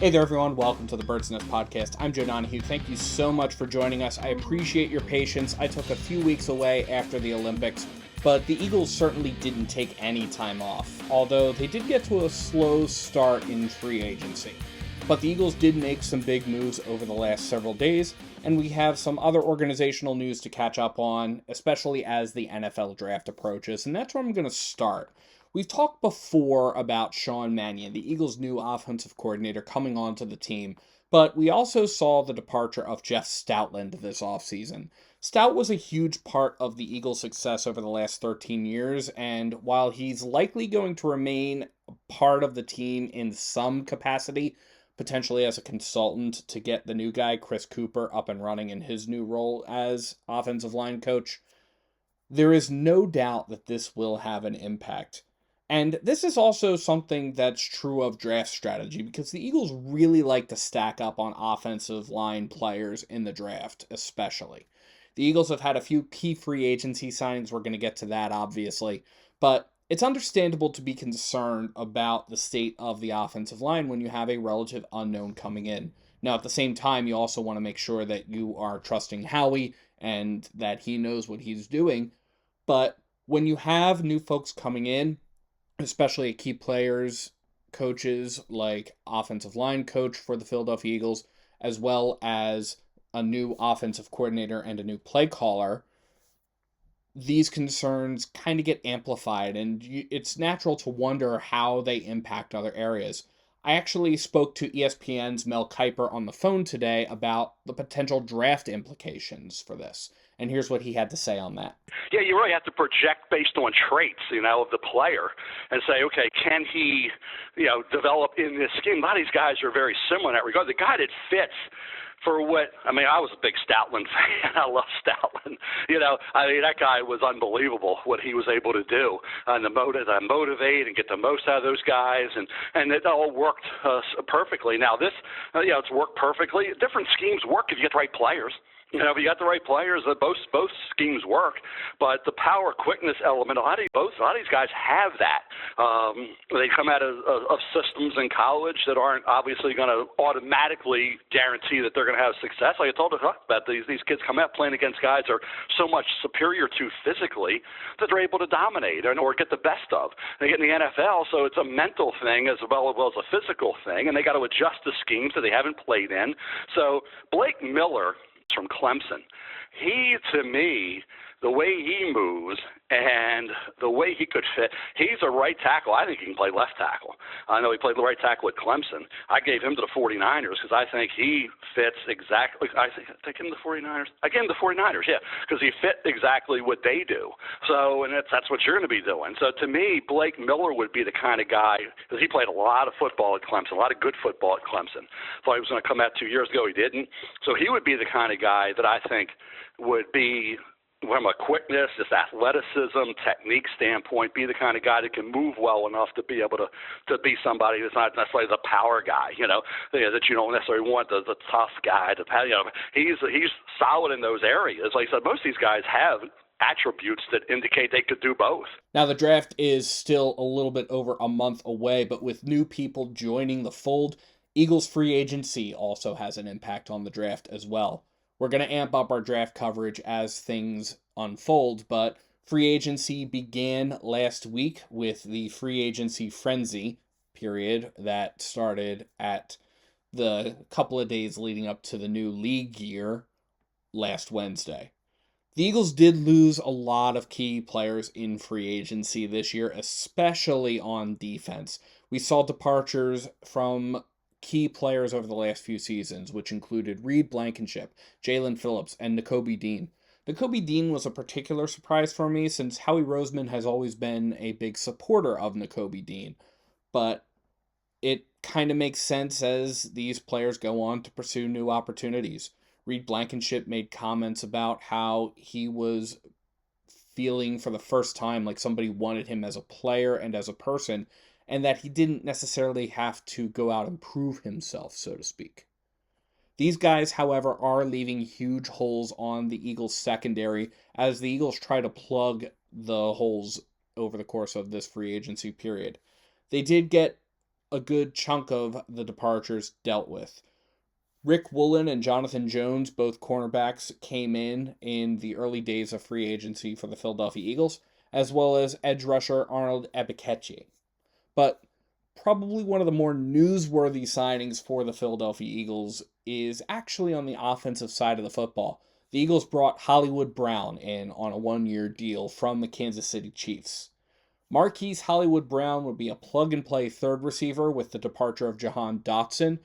Hey there, everyone. Welcome to the Bird's Nest Podcast. I'm Joe Donahue. Thank you so much for joining us. I appreciate your patience. I took a few weeks away after the Olympics, but the Eagles certainly didn't take any time off, although they did get to a slow start in free agency. But the Eagles did make some big moves over the last several days, and we have some other organizational news to catch up on, especially as the NFL draft approaches, and that's where I'm going to start. We've talked before about Sean Mannion, the Eagles' new offensive coordinator, coming onto the team, but we also saw the departure of Jeff Stoutland this offseason. Stout was a huge part of the Eagles' success over the last 13 years, and while he's likely going to remain part of the team in some capacity, potentially as a consultant to get the new guy, Chris Cooper, up and running in his new role as offensive line coach, there is no doubt that this will have an impact. And this is also something that's true of draft strategy because the Eagles really like to stack up on offensive line players in the draft, especially. The Eagles have had a few key free agency signings. We're going to get to that, obviously. But it's understandable to be concerned about the state of the offensive line when you have a relative unknown coming in. Now, at the same time, you also want to make sure that you are trusting Howie and that he knows what he's doing. But when you have new folks coming in, especially key players, coaches like offensive line coach for the Philadelphia Eagles, as well as a new offensive coordinator and a new play caller, these concerns kind of get amplified, and it's natural to wonder how they impact other areas. I actually spoke to ESPN's Mel Kiper on the phone today about the potential draft implications for this, and here's what he had to say on that. Yeah, you really have to project based on traits, of the player and say, okay, can he, develop in this scheme? A lot of these guys are very similar in that regard. The guy that fits for I was a big Stoutland fan. I love Stoutland. That guy was unbelievable what he was able to do and to motivate and get the most out of those guys, and it all worked perfectly. Now this, it's worked perfectly. Different schemes work if you get the right players. If you got the right players, both schemes work. But the power quickness element, a lot of these guys have that. They come out of systems in college that aren't obviously going to automatically guarantee that they're going to have success. Like I told us about, these kids come out playing against guys that are so much superior to physically that they're able to dominate or get the best of. They get in the NFL, so it's a mental thing as well as a physical thing, and they got to adjust to schemes that they haven't played in. So Blake Miller from Clemson, to me, the way he moves and the way he could fit, he's a right tackle. I think he can play left tackle. I know he played the right tackle at Clemson. I gave him to the 49ers because I think he fits exactly. I gave him the 49ers. I gave him the 49ers, yeah, because he fit exactly what they do. So, and that's what you're going to be doing. So to me, Blake Miller would be the kind of guy, because he played a lot of football at Clemson, a lot of good football at Clemson. Thought he was going to come out 2 years ago. He didn't. So he would be the kind of guy that I think would be, from a quickness, just athleticism, technique standpoint, be the kind of guy that can move well enough to be able to be somebody that's not necessarily the power guy, that you don't necessarily want, the tough guy. He's solid in those areas. Like I said, most of these guys have attributes that indicate they could do both. Now, the draft is still a little bit over a month away, but with new people joining the fold, Eagles free agency also has an impact on the draft as well. We're going to amp up our draft coverage as things unfold, but free agency began last week with the free agency frenzy period that started at the couple of days leading up to the new league year last Wednesday. The Eagles did lose a lot of key players in free agency this year, especially on defense. We saw departures from key players over the last few seasons, which included Reed Blankenship, Jalen Phillips, and Nakobe Dean. Nakobe Dean was a particular surprise for me since Howie Roseman has always been a big supporter of Nakobe Dean, but it kind of makes sense as these players go on to pursue new opportunities. Reed Blankenship made comments about how he was feeling for the first time like somebody wanted him as a player and as a person, and that he didn't necessarily have to go out and prove himself, so to speak. These guys, however, are leaving huge holes on the Eagles' secondary as the Eagles try to plug the holes over the course of this free agency period. They did get a good chunk of the departures dealt with. Rick Woolen and Jonathan Jones, both cornerbacks, came in the early days of free agency for the Philadelphia Eagles, as well as edge rusher Arnold Ebiketie. But probably one of the more newsworthy signings for the Philadelphia Eagles is actually on the offensive side of the football. The Eagles brought Hollywood Brown in on a one-year deal from the Kansas City Chiefs. Marquise Hollywood Brown would be a plug-and-play third receiver with the departure of Jahan Dotson.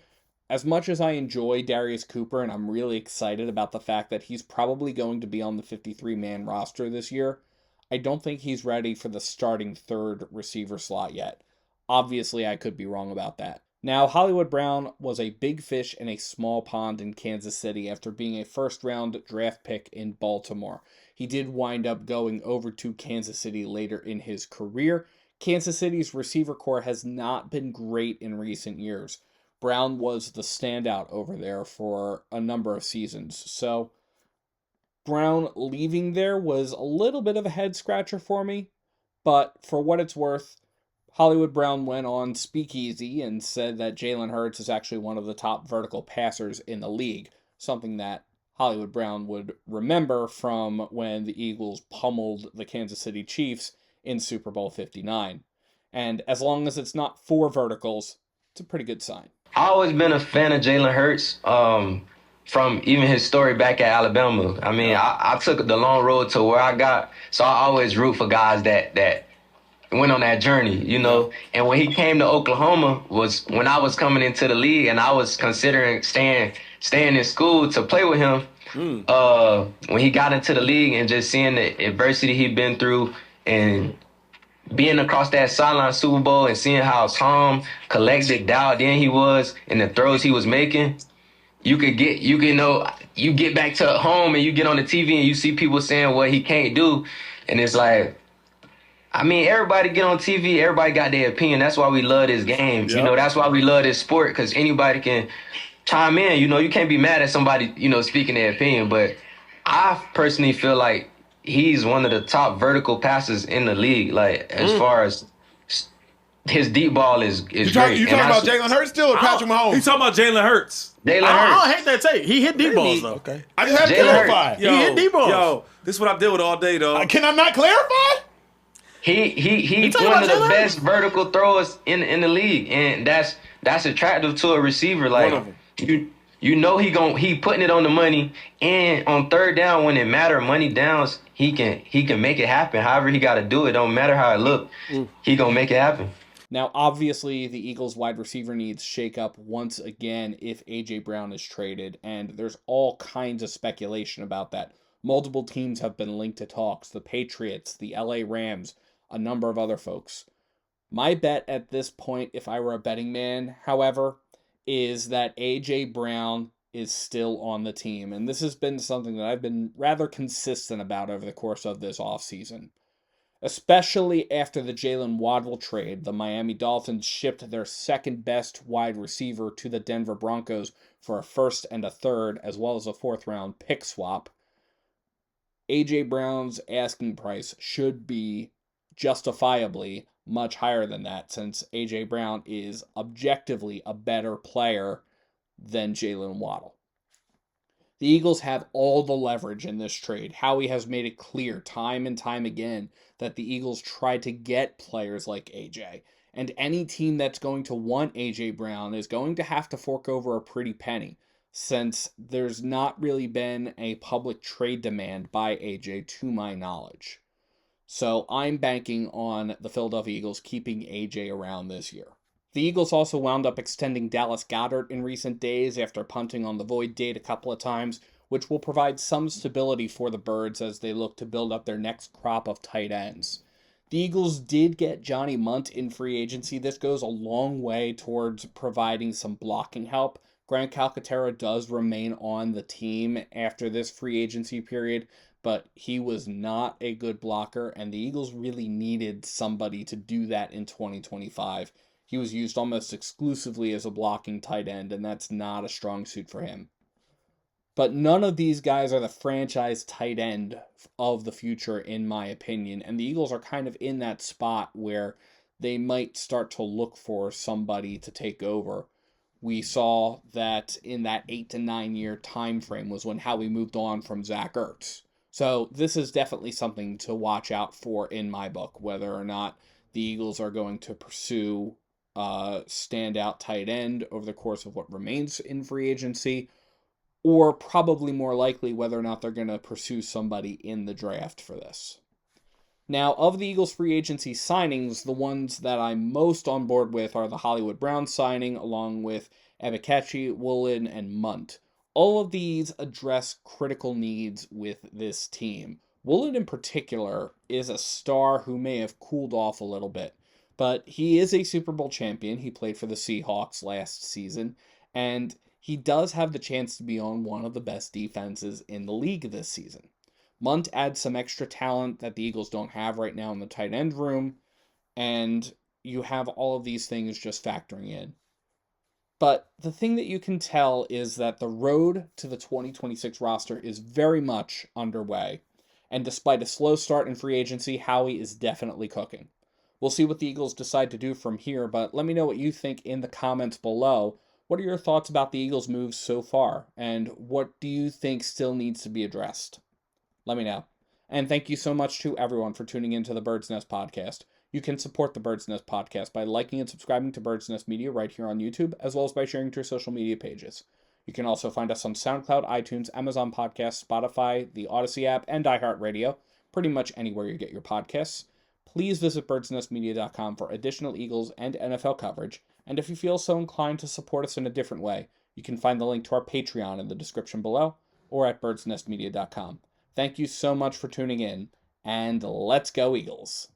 As much as I enjoy Darius Cooper, and I'm really excited about the fact that he's probably going to be on the 53-man roster this year, I don't think he's ready for the starting third receiver slot yet. Obviously, I could be wrong about that. Now, Hollywood Brown was a big fish in a small pond in Kansas City after being a first-round draft pick in Baltimore. He did wind up going over to Kansas City later in his career. Kansas City's receiver corps has not been great in recent years. Brown was the standout over there for a number of seasons. So Brown leaving there was a little bit of a head scratcher for me, but for what it's worth, Hollywood Brown went on Speakeasy and said that Jalen Hurts is actually one of the top vertical passers in the league, something that Hollywood Brown would remember from when the Eagles pummeled the Kansas City Chiefs in Super Bowl 59. And as long as it's not four verticals, it's a pretty good sign. I've always been a fan of Jalen Hurts, from even his story back at Alabama. I mean, I took the long road to where I got, so I always root for guys that went on that journey, you know. And when he came to Oklahoma was when I was coming into the league and I was considering staying in school to play with him. When he got into the league and just seeing the adversity he'd been through and being across that sideline Super Bowl and seeing how calm, collected, dialed in he was and the throws he was making, you get back to home and you get on the TV and you see people saying what he can't do. And it's like, I mean, everybody get on TV, everybody got their opinion. That's why we love this game. Yep. You know, that's why we love this sport, because anybody can chime in. You know, you can't be mad at somebody, you know, speaking their opinion. But I personally feel like he's one of the top vertical passers in the league. Like, as far as his deep ball is great. You talking about Jalen Hurts still or Patrick Mahomes? He's talking about Jalen Hurts. Jalen Hurts. I don't hate that take. He hit deep balls, though. Okay. I just have to clarify. He hit deep balls. Yo, this is what I deal with all day, dog. Can I not clarify? He's one of the best vertical throwers in the league, and that's attractive to a receiver. Like, you know he putting it on the money, and on third down when it matter, money downs, he can make it happen. However he got to do it, don't matter how it look, he gonna make it happen. Now, obviously, the Eagles' wide receiver needs shake up once again if A.J. Brown is traded, and there's all kinds of speculation about that. Multiple teams have been linked to talks, the Patriots, the L.A. Rams, a number of other folks. My bet at this point, if I were a betting man, however, is that A.J. Brown is still on the team, and this has been something that I've been rather consistent about over the course of this offseason. Especially after the Jalen Waddle trade, the Miami Dolphins shipped their second best wide receiver to the Denver Broncos for a first and a third, as well as a fourth round pick swap. A.J. Brown's asking price should be justifiably much higher than that, since A.J. Brown is objectively a better player than Jalen Waddle. The Eagles have all the leverage in this trade. Howie has made it clear time and time again that the Eagles try to get players like AJ. And any team that's going to want AJ Brown is going to have to fork over a pretty penny, since there's not really been a public trade demand by AJ to my knowledge. So I'm banking on the Philadelphia Eagles keeping AJ around this year. The Eagles also wound up extending Dallas Goedert in recent days after punting on the void date a couple of times, which will provide some stability for the Birds as they look to build up their next crop of tight ends. The Eagles did get Johnny Munt in free agency. This goes a long way towards providing some blocking help. Grant Calcaterra does remain on the team after this free agency period, but he was not a good blocker, and the Eagles really needed somebody to do that in 2025. He was used almost exclusively as a blocking tight end, and that's not a strong suit for him. But none of these guys are the franchise tight end of the future, in my opinion, and the Eagles are kind of in that spot where they might start to look for somebody to take over. We saw that in that 8 to 9 year time frame was when Howie moved on from Zach Ertz. So this is definitely something to watch out for in my book, whether or not the Eagles are going to pursue standout tight end over the course of what remains in free agency, or probably more likely whether or not they're going to pursue somebody in the draft for this. Now, of the Eagles' free agency signings, the ones that I'm most on board with are the Hollywood Brown signing, along with Ebikechi, Woolen, and Munt. All of these address critical needs with this team. Woolen, in particular, is a star who may have cooled off a little bit, but he is a Super Bowl champion. He played for the Seahawks last season, and he does have the chance to be on one of the best defenses in the league this season. Munt adds some extra talent that the Eagles don't have right now in the tight end room, and you have all of these things just factoring in. But the thing that you can tell is that the road to the 2026 roster is very much underway, and despite a slow start in free agency, Howie is definitely cooking. We'll see what the Eagles decide to do from here, but let me know what you think in the comments below. What are your thoughts about the Eagles' moves so far, and what do you think still needs to be addressed? Let me know. And thank you so much to everyone for tuning into the Bird's Nest podcast. You can support the Bird's Nest podcast by liking and subscribing to Bird's Nest Media right here on YouTube, as well as by sharing to your social media pages. You can also find us on SoundCloud, iTunes, Amazon Podcasts, Spotify, the Odyssey app, and iHeartRadio, pretty much anywhere you get your podcasts. Please visit birdsnestmedia.com for additional Eagles and NFL coverage, and if you feel so inclined to support us in a different way, you can find the link to our Patreon in the description below or at birdsnestmedia.com. Thank you so much for tuning in, and let's go Eagles!